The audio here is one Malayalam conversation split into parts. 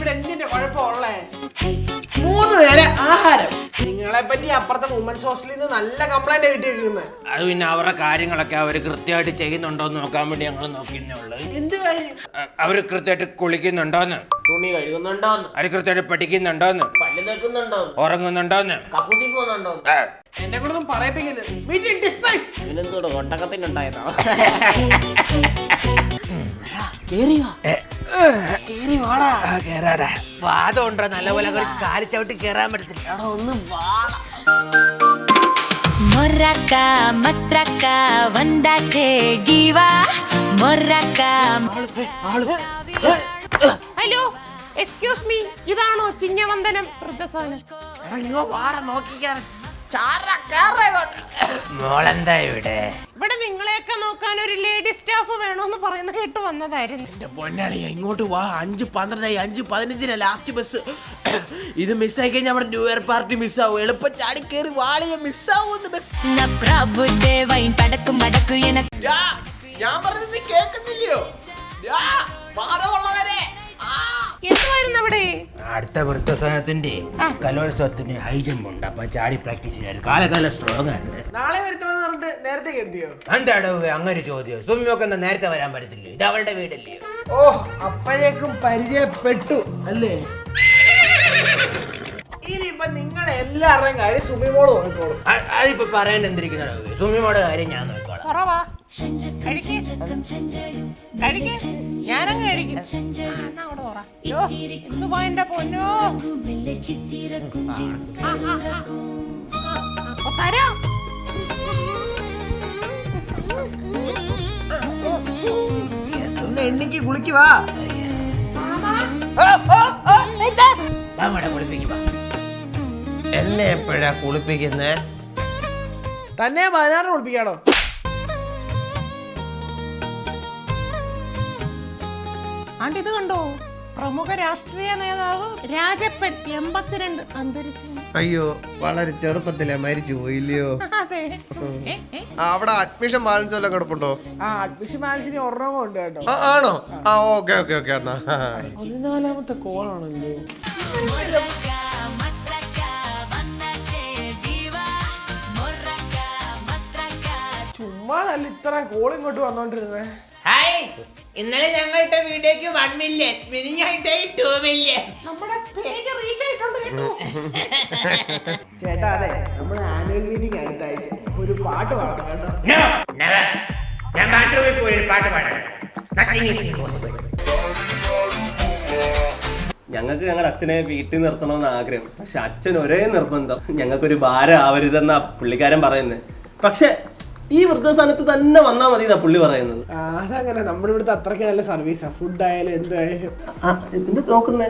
ഇവിടെ എന്തിന്റെ കുഴപ്പമുള്ളേ? 3 നേരം ആഹാരം. നിങ്ങളെ പറ്റി അപ്പുറത്തെ വുമൻസ് ഹോസ്റ്റലിൽ നിന്ന് നല്ല കംപ്ലൈന്റ് കിട്ടിയിരിക്കുന്നത്. അത് പിന്നെ അവരുടെ കാര്യങ്ങളൊക്കെ അവര് കൃത്യമായിട്ട് ചെയ്യുന്നുണ്ടോ എന്ന് നോക്കാൻ വേണ്ടി ഞങ്ങൾ നോക്കിയെന്നേ ഉള്ളത്. എന്ത് കാര്യം? അവര് കൃത്യമായിട്ട് കുളിക്കുന്നുണ്ടോന്ന്, തുണി കഴുകുന്നുണ്ടോന്ന്, അവര് കൃത്യമായിട്ട് പഠിക്കുന്നുണ്ടോന്ന്, പല്ല് തേക്കുന്നുണ്ടോന്ന്, ഉറങ്ങുന്നുണ്ടോന്ന്, കക്കൂസി പോകുന്നുണ്ടോന്ന്. എന്നെ കൊണ്ടൊന്നും പറയിപ്പിക്കരുത്. Meeting despise. ഇവനെന്തോട് ഒട്ടക്കത്തിനുണ്ടായതാ. വാദം ഉണ്ടോ? നല്ലപോലെ കാലിച്ചവിട്ടി കേറാൻ പറ്റത്തില്ല. ഒന്ന് വാള. ಮೊರ್ರಕ್ಕ ಮತ್ರಕ್ಕ ಒಂದಾಚೆ ಗೀವ ಮೊರ್ರಕ್ಕ. ഹലോ, എക്സ്ക്യൂസ് മീ, ഇതാണോ ചിങ്ങവന്ദനം വൃദ്ധസാനം? മോളെന്താ ഇവിടെ? ഇവിടെ നിങ്ങളെയൊക്കെ നോക്കാൻ ഒരു ലേഡി സ്റ്റാഫ് വേണോന്ന് പറയുന്ന കേട്ട് വന്നതായിരുന്നു. എന്റെ പൊന്നാളിയാ, ഇങ്ങോട്ട് വാ. 5:12 5:15 ലാസ്റ്റ് ബസ്. ഇത് മിസ്സായി കഴിഞ്ഞാൽ നമ്മുടെ ന്യൂ ഇയർ പാർട്ടി മിസ്സാവും. എളുപ്പം ചാടി കയറി വാളിയെ മിസ്സാവും ബസ്. ನ ಪ್ರಭುದೇವೈ ಪಡಕು ಮಡಕು ಎನ. ഞാൻ പറഞ്ഞത് കേൾക്കുന്നില്ലയോ? എന്തുവായിരുന്നു അവിടെ? അടുത്ത വൃദ്ധസ്ഥാനത്തിന്റെ കലോത്സവത്തിന് ഹൈ ജമ്പ് ഉണ്ട്. അപ്പൊ ചാടി പ്രാക്ടീസ് ചെയ്യാൻ കാലകാല സ്ട്രോങ് ആണ്. നാളെ വരുത്തണമെന്ന് പറഞ്ഞിട്ട് നേരത്തെ എത്തിയോ? എന്താടോ അങ്ങനെ ചോദ്യം? സുമിയൊക്കെ നേരത്തെ വരാൻ പറ്റത്തില്ലേ? ഇത് അവളുടെ വീടല്ലേ? ഓ, അപ്പോഴേക്കും പരിചയപ്പെട്ടു അല്ലേ? ഇനിയിപ്പൊ നിങ്ങളെ എല്ലാവരുടെയും കാര്യം സുമിമോട് നോക്കിക്കോളും. അതിപ്പോ പറയാൻ എന്തിരിക്കുന്നോ? സുമിയോടെ കാര്യം ഞാൻ നോക്കിക്കോളാം. ഞാനങ്ങ് കഴിക്കും. എന്റെ പൊന്നോ, തരാം. ഒന്ന് എണ്ണിക്ക് കുളിക്കുവാ. എന്നെ എപ്പോഴാ കുളിപ്പിക്കുന്നേ? തന്നെ 16 കുളിപ്പിക്കാണോ? ഇത് കണ്ടോ, പ്രമുഖ രാഷ്ട്രീയ നേതാവ് രാജപ്പൻ 82 അന്തരിച്ചു. അയ്യോ, വളരെ ചെറുപ്പത്തിലെ മരിച്ചു പോയില്ലയോ? അതെ. അവിടെ അഡ്മിഷൻ ബാലൻസ് വല്ലതും കിടപ്പുണ്ടോ? അഡ്മിഷൻ ബാലൻസിന് ഒരെണ്ണം ഉണ്ട് കേട്ടോ. ആണോ? ആ, ഓക്കെ ഓക്കെ ഓക്കെ. എന്നാ 14ാമത്തെ കോളാണല്ലോ. ചുമ്മാ നല്ല ഇത്ര കോൾ ഇങ്ങോട്ട് വന്നോണ്ടിരുന്നേ. ഹായ്, ഇന്നലെ ഞങ്ങളുടെ വീഡിയോക്ക് 1 മില്യൺ, മിനിഞ്ഞായിട്ടായി 2 മില്യൺ. നമ്മുടെ പേജ് റീച്ച് ആയിട്ടുണ്ട് കേട്ടോ. ചേട്ടാ, അതെ, നമ്മുടെ ആനുവൽ മീറ്റിംഗ് അടുത്ത ആഴ്ച. ഒരു പാട്ട് പാടണം കേട്ടോ. ഞാൻ ബാത്റൂമിൽ പോയി ഒരു പാട്ട് പാടാം. ഞങ്ങൾക്ക് ഞങ്ങളുടെ അച്ഛനെ വീട്ടിൽ നിർത്തണമെന്ന് ആഗ്രഹം. പക്ഷെ അച്ഛൻ ഒരേ നിർബന്ധം, ഞങ്ങൾക്കൊരു ഭാരം ആവരുതെന്നാ പുള്ളിക്കാരൻ പറയുന്നത്. പക്ഷെ ഈ വൃദ്ധസ്ഥാനത്ത് തന്നെ വന്നാൽ മതി എന്നാ പുള്ളി പറയുന്നത്. അതങ്ങനെ, നമ്മുടെ ഇവിടുത്തെ അത്രയ്ക്ക് നല്ല സർവീസാ. ഫുഡ് ആയാലും എന്തായാലും. എന്ത് നോക്കുന്നേ?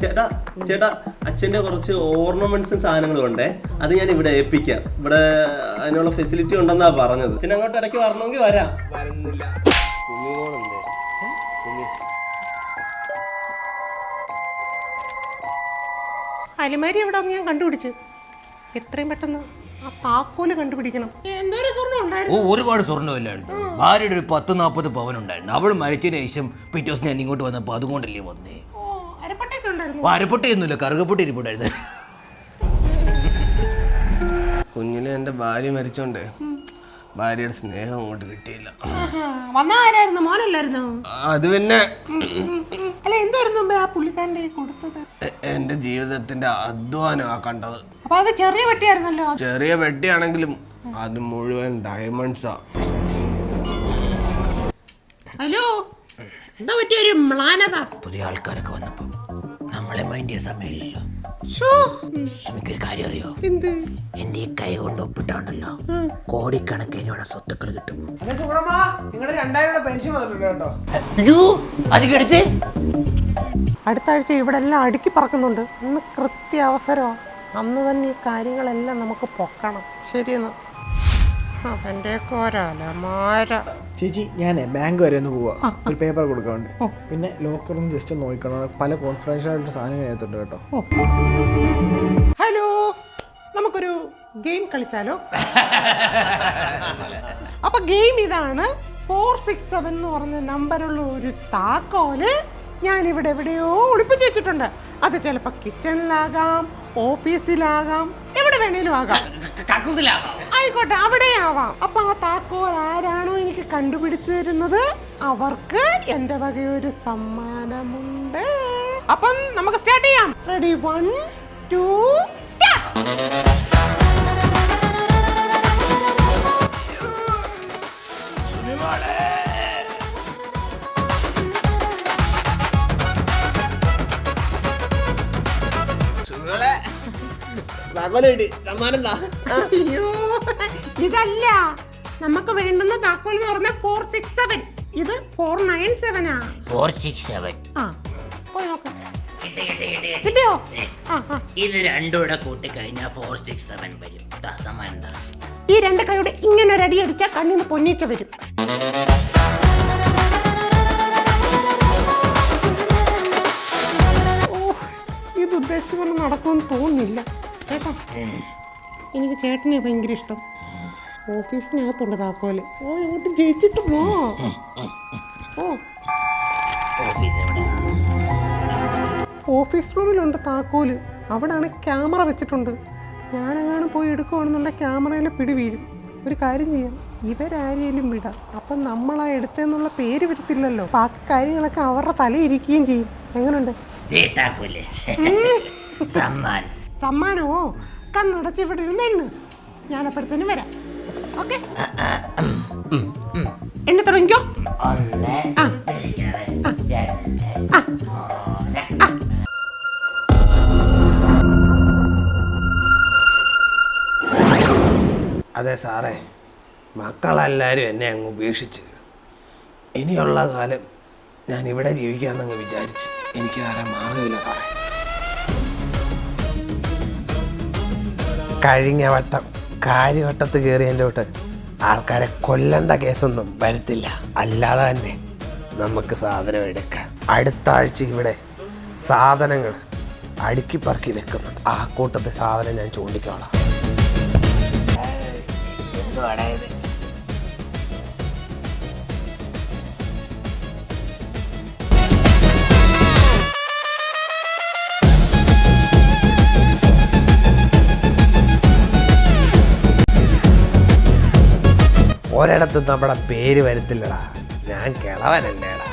ചേട്ടാ ചേട്ടാ, അച്ഛന്റെ കുറച്ച് ഓർണമെന്റ്സും സാധനങ്ങളും ഉണ്ടേ, അത് ഞാൻ ഇവിടെ ഏൽപ്പിക്കാം. ഇവിടെ അതിനുള്ള ഫെസിലിറ്റി ഉണ്ടെന്നാ പറഞ്ഞത്. അച്ഛൻ അങ്ങോട്ട് ഇടയ്ക്ക് വരണമെങ്കിൽ വരാം. അലിമാരി എവിടാന്ന് ഞാൻ കണ്ടുപിടിച്ചു. എത്രയും പെട്ടെന്ന് ആ താക്കോല് കണ്ടുപിടിക്കണം. എന്തോരം സ്വർണ്ണം ഉണ്ടായിരുന്നു? ഒരുപാട് സ്വർണ്ണമില്ലായിരുന്നു. ഭാര്യയുടെ ഒരു 10-40 പവൻ ഉണ്ടായിരുന്നു. അവൾ മരിച്ചതിന് ശേഷം പിറ്റേ ദിവസം ഞാൻ ഇങ്ങോട്ട് വന്നപ്പോ അതുകൊണ്ടല്ലേ വന്നേ. അരപ്പട്ടയൊക്കെ ഉണ്ടായിരുന്നു. അരപ്പൊട്ടയൊന്നുമില്ല, കറുകപ്പൊട്ടി ഇരിപ്പുണ്ടായിരുന്നു. കുഞ്ഞിലെ എന്റെ ഭാര്യ മരിച്ചോണ്ട് ഭാര്യയുടെ സ്നേഹം അങ്ങോട്ട് കിട്ടിയില്ല. വന്ന ആരായിരുന്നു? മോനല്ലായിരുന്നു? അത് പിന്നെ അല്ല, എന്തായിരുന്നു ആ പുള്ളിക്കാരൻ്റെ കൊടുത്തത്? എന്റെ ജീവിതത്തിന്റെ അധ്വാനമാ കണ്ടത്. അപ്പൊ അത് ചെറിയ വെട്ടിയായിരുന്നല്ലോ. ചെറിയ വെട്ടിയാണെങ്കിലും അത് മുഴുവൻ ഡയമണ്ട്സാ. ഹലോ, എന്താ പറ്റിയൊരു മ്ലാനത? പുതിയ ആൾക്കാരൊക്കെ വന്നപ്പോ നമ്മളെ മൈൻഡ് ചെയ്യാൻ സമയമില്ലല്ലോ. സുമിക്കൊരു കാര്യം അറിയോ? എന്ത്? എന്റെ ഈ കൈ കൊണ്ട് ഒപ്പിട്ടാണ്ടല്ലോ കോടിക്കണക്കിന് സ്വത്തുക്കൾ കിട്ടും. അതെ സുഗുണമ്മാ, നിങ്ങളുടെ 2000 പെൻഷൻ വന്നിട്ടുണ്ട് കേട്ടോ. അയ്യോ, അത് കിടച്ച് അടുത്ത ആഴ്ച ഇവിടെ എല്ലാം അടുക്കി പറക്കുന്നുണ്ട്. അന്ന് കൃത്യ അവസരമാണ്. അന്ന് തന്നെ ഈ കാര്യങ്ങളെല്ലാം നമുക്ക് പൊക്കണം. ശരിയെന്നാ. ചേച്ചി, ഞാൻ ബാങ്ക് വരെ ഒന്ന് പോവാ. ഒരു പേപ്പർ കൊടുക്കാറുണ്ട്. പിന്നെ ലോക്കറിന് ജസ്റ്റ് നോക്കണം. പല കോൺഫിഡൻഷ്യൽ ആയിട്ട് സാധനങ്ങൾ എടുത്തിട്ടുണ്ട് കേട്ടോ. ഹലോ, നമുക്കൊരു ഗെയിം കളിച്ചാലോ? അപ്പൊ ഗെയിം ഇതാണ്. 467 എന്ന് പറഞ്ഞ നമ്പറുള്ള ഒരു താക്കോല് ഞാൻ ഇവിടെ എവിടെയോ ഒളിപ്പിച്ചു വെച്ചിട്ടുണ്ട്. അത് ചിലപ്പോൾ കിച്ചണിലാകാം, ഓഫീസിലാകാം, എവിടെ വേണേലും ആകാം. ആയിക്കോട്ടെ, അവിടെ ആവാം. അപ്പൊ ആ താക്കോൽ ആരാണോ എനിക്ക് കണ്ടുപിടിച്ചു തരുന്നത് അവർക്ക് എന്റെ വകയൊരു സമ്മാനമുണ്ട്. അപ്പം നമുക്ക് സ്റ്റാർട്ട് ചെയ്യാം. Ready, 1 2 start. അയ്യോ, ഇതല്ല നമുക്ക് വേണ്ടുന്ന താക്കോൽ എന്ന് പറഞ്ഞ 467. ഇത് 497 ആ. 467 ആ, പോയി നോക്ക്. കിട്ടിയോ? ആ. ഇത് രണ്ടും കൂടെ കൂട്ടി കഴിഞ്ഞാൽ 467 വരും. സമ്മാനം എന്താ? ഈ രണ്ട് കൈയുടെ ഇങ്ങനെ ഒരു അടി അടിച്ചാൽ കണ്ണിന്ന് പൊന്നീച്ച വരും. ഇത് ഉദ്ദേശിച്ച പോലെ നടക്കുമെന്ന് തോന്നുന്നില്ല ചേട്ടാ. എനിക്ക് ചേട്ടനെ ഭയങ്കര ഇഷ്ടം. ഓഫീസിനകത്തുണ്ട് താക്കോല്. ഓ, ഇങ്ങോട്ട് ജയിച്ചിട്ട് പോ. ഓ, ഓഫീസ് എവിടെ? ഓഫീസ് റൂമിലുണ്ട് താക്കോല്. അവിടെയാണ് ക്യാമറ വെച്ചിട്ടുണ്ട്. ഞാനെങ്ങാനും പോയി എടുക്കുവാണെന്നുണ്ടെങ്കിൽ ക്യാമറയിൽ പിടി വീഴും. ഒരു കാര്യം ചെയ്യാം, ഇവരാരെയും വിടാം. അപ്പം നമ്മളാ എടുത്തെന്നുള്ള പേര് വരത്തില്ലല്ലോ. ബാക്കി കാര്യങ്ങളൊക്കെ അവരുടെ തലയിരിക്കുകയും ചെയ്യും. എങ്ങനെയുണ്ട്? സമ്മാനം. സമ്മാനമോ? കണ്ണടച്ച് ഇവിടെ ഇരുന്നെണ്ണു. ഞാനപ്പോഴത്തേനും വരാം. ഓക്കെ, എണ്ണ തുടങ്ങിക്കോ. 1 2 അതെ സാറേ, മക്കളെല്ലാവരും എന്നെ അങ്ങ് ഉപേക്ഷിച്ച് ഇനിയുള്ള കാലം ഞാൻ ഇവിടെ ജീവിക്കാമെന്നങ്ങ് വിചാരിച്ച് എനിക്ക് വേറെ മാർഗമില്ല സാറേ. കഴിഞ്ഞ വട്ടം കാര്യവട്ടത്ത് കയറിയതിൻ്റെ തൊട്ട് ആൾക്കാരെ കൊല്ലേണ്ട കേസൊന്നും വരത്തില്ല. അല്ലാതെ തന്നെ നമുക്ക് സാധനം എടുക്കാം. അടുത്ത ആഴ്ച ഇവിടെ സാധനങ്ങൾ അടുക്കി പറക്കി വെക്കുന്നുണ്ട്. ആ കൂട്ടത്തെ സാധനം ഞാൻ ചൂണ്ടിക്കോളാം. ഒരിടത്തും നമ്മുടെ പേര് വരത്തില്ലടാ. ഞാൻ കിളവനല്ലേടാ.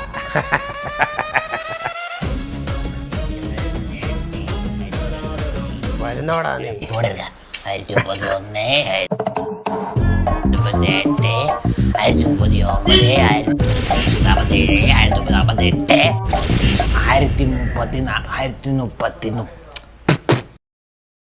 വരുന്നോടാ നീ. 131 138 139 147 138 1034 1034